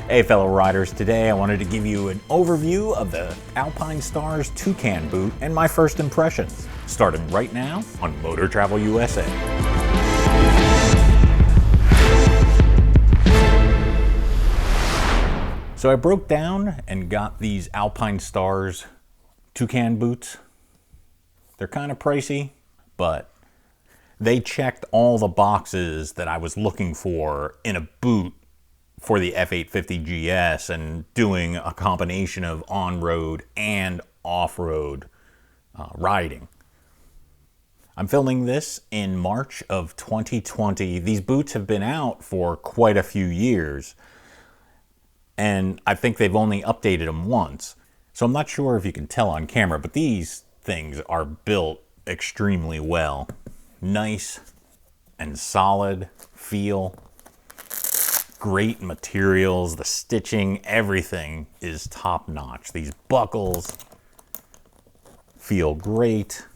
Hey fellow riders, today I wanted to give you an overview of the Alpinestars Toucan boot and my first impressions, starting right now on MotoTravelUSA. So I broke down and got these Alpinestars Toucan boots. They're kind of pricey, but they checked all the boxes that I was looking for in a boot for the F850 GS and doing a combination of on-road and off-road riding. I'm filming this in March of 2020. These boots have been out for quite a few years, and I think they've only updated them once. So I'm not sure if you can tell on camera, but these things are built extremely well. Nice and solid feel. Great materials, the stitching, everything is top notch. These buckles feel great.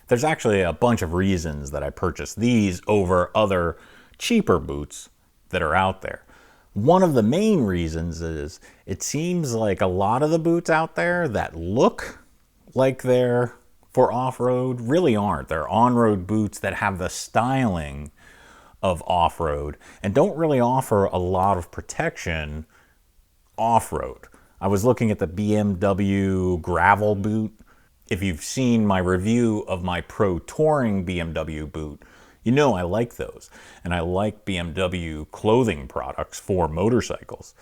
There's actually a bunch of reasons that I purchased these over other cheaper boots that are out there. One of the main reasons is it seems like a lot of the boots out there that look like they're for off-road really aren't. They're on-road boots that have the styling of off-road and don't really offer a lot of protection off-road. I was looking at the BMW Gravel boot. If you've seen my review of my Pro Touring BMW boot, you know I like those. And I like BMW clothing products for motorcycles.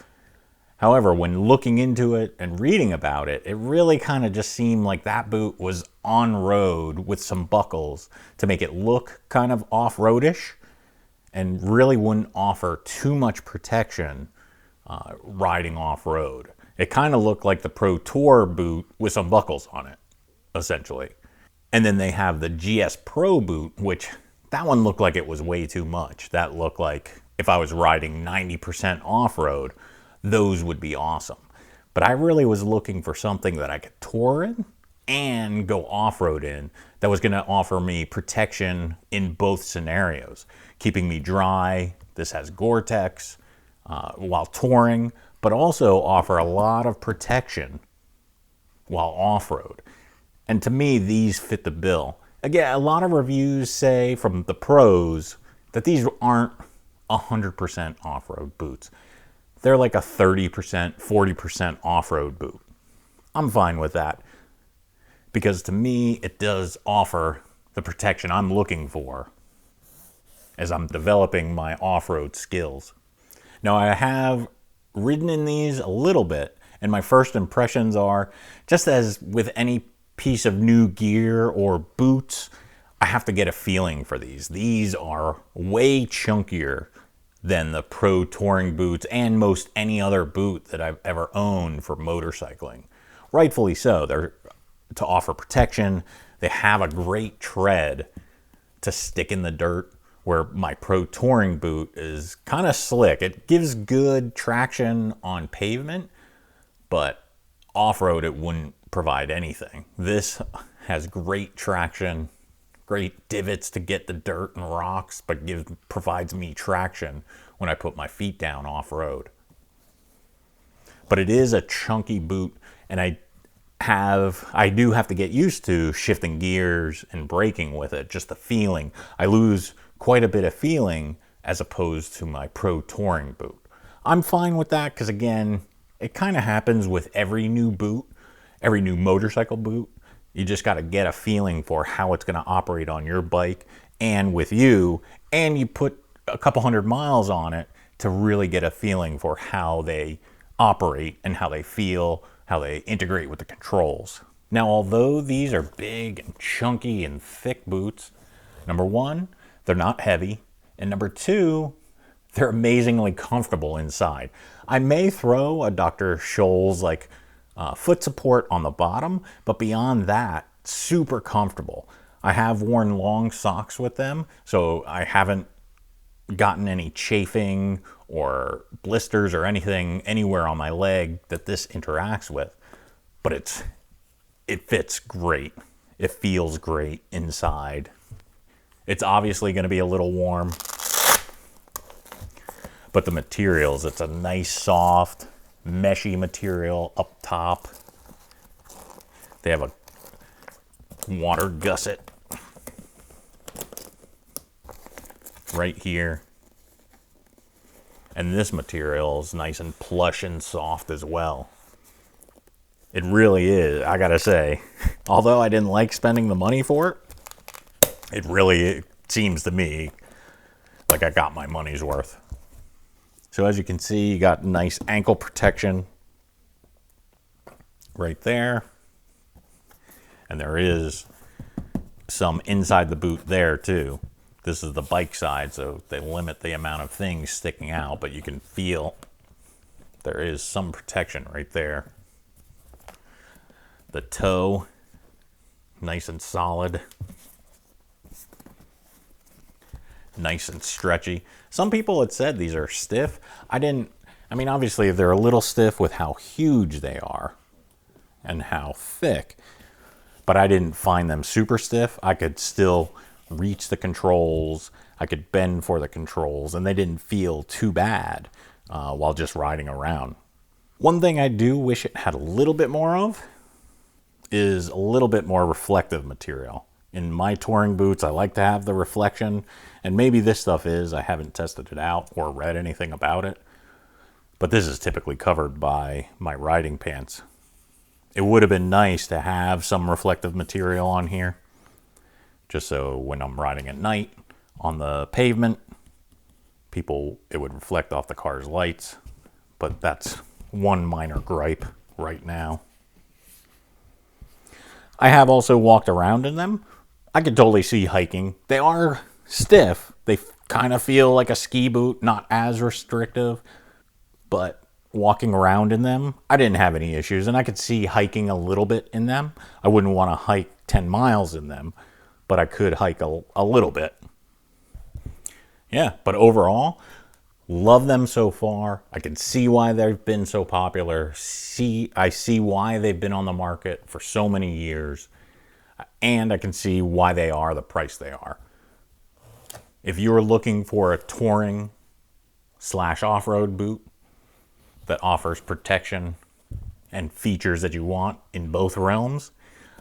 However, when looking into it and reading about it, it really kind of just seemed like that boot was on-road with some buckles to make it look kind of off-roadish, and really wouldn't offer too much protection riding off-road. It kind of looked like the Pro Tour boot with some buckles on it, essentially. And then they have the GS Pro boot, which that one looked like it was way too much. That looked like if I was riding 90% off-road, those would be awesome. But I really was looking for something that I could tour in and go off-road in that was going to offer me protection in both scenarios, keeping me dry. This has Gore-Tex while touring, but also offer a lot of protection while off-road. And to me, these fit the bill. Again, a lot of reviews say from the pros that these aren't 100% off-road boots. They're like a 30%, 40% off-road boot. I'm fine with that, because to me, it does offer the protection I'm looking for as I'm developing my off-road skills. Now, I have ridden in these a little bit, and my first impressions are, just as with any piece of new gear or boots, I have to get a feeling for these. These are way chunkier than the Pro Touring boots and most any other boot that I've ever owned for motorcycling. Rightfully so. They're to offer protection. They have a great tread to stick in the dirt, where my Pro Touring boot is kind of slick. It gives good traction on pavement, but off-road it wouldn't provide anything. This has great traction, great divots to get the dirt and rocks, but provides me traction when I put my feet down off-road. But it is a chunky boot, and I do have to get used to shifting gears and braking with it, just the feeling. I lose quite a bit of feeling as opposed to my Pro Touring boot. I'm fine with that because, again, it kind of happens with every new boot, every new motorcycle boot. You just got to get a feeling for how it's going to operate on your bike and with you, and you put a couple hundred miles on it to really get a feeling for how they operate and how they feel, how they integrate with the controls. Now, although these are big and chunky and thick boots, number one, they're not heavy, and number two, they're amazingly comfortable inside. I may throw a Dr. Scholl's foot support on the bottom, but beyond that, super comfortable. I have worn long socks with them, so I haven't gotten any chafing or blisters or anything anywhere on my leg that this interacts with, but it fits great. It feels great inside. It's obviously going to be a little warm, But the materials, it's a nice, soft, meshy material up top. They have a water gusset right here. And this material is nice and plush and soft as well. It really is, I gotta say. Although I didn't like spending the money for it, it seems to me like I got my money's worth. So as you can see, you got nice ankle protection right there. And there is some inside the boot there too. This is the bike side, so they limit the amount of things sticking out, but you can feel there is some protection right there. The toe, nice and solid. Nice and stretchy. Some people had said these are stiff. I mean, obviously they're a little stiff with how huge they are and how thick, but I didn't find them super stiff. I could still reach the controls. I could bend for the controls, and they didn't feel too bad while just riding around. One thing I do wish it had a little bit more of is a little bit more reflective material. In my touring boots, I like to have the reflection, and maybe this stuff is. I haven't tested it out or read anything about it, but this is typically covered by my riding pants. It would have been nice to have some reflective material on here, just so when I'm riding at night on the pavement, it would reflect off the car's lights, but that's one minor gripe right now. I have also walked around in them. I could totally see hiking. They are stiff. They kind of feel like a ski boot, not as restrictive, but walking around in them, I didn't have any issues, and I could see hiking a little bit in them. I wouldn't want to hike 10 miles in them, but I could hike a little bit. Yeah, but overall, love them so far. I can see why they've been so popular. I see why they've been on the market for so many years. And I can see why they are the price they are. If you're looking for a touring / off-road boot that offers protection and features that you want in both realms,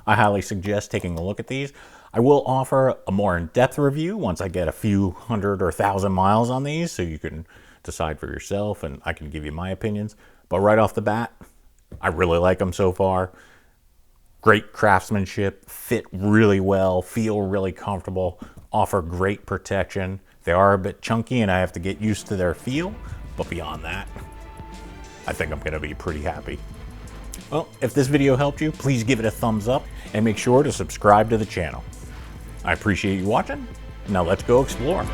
I highly suggest taking a look at these. I will offer a more in-depth review once I get a few hundred or 1,000 miles on these, so you can decide for yourself and I can give you my opinions. But right off the bat, I really like them so far. Great craftsmanship, fit really well, feel really comfortable, offer great protection. They are a bit chunky and I have to get used to their feel, but beyond that, I think I'm gonna be pretty happy. Well, if this video helped you, please give it a thumbs up and make sure to subscribe to the channel. I appreciate you watching. Now let's go explore.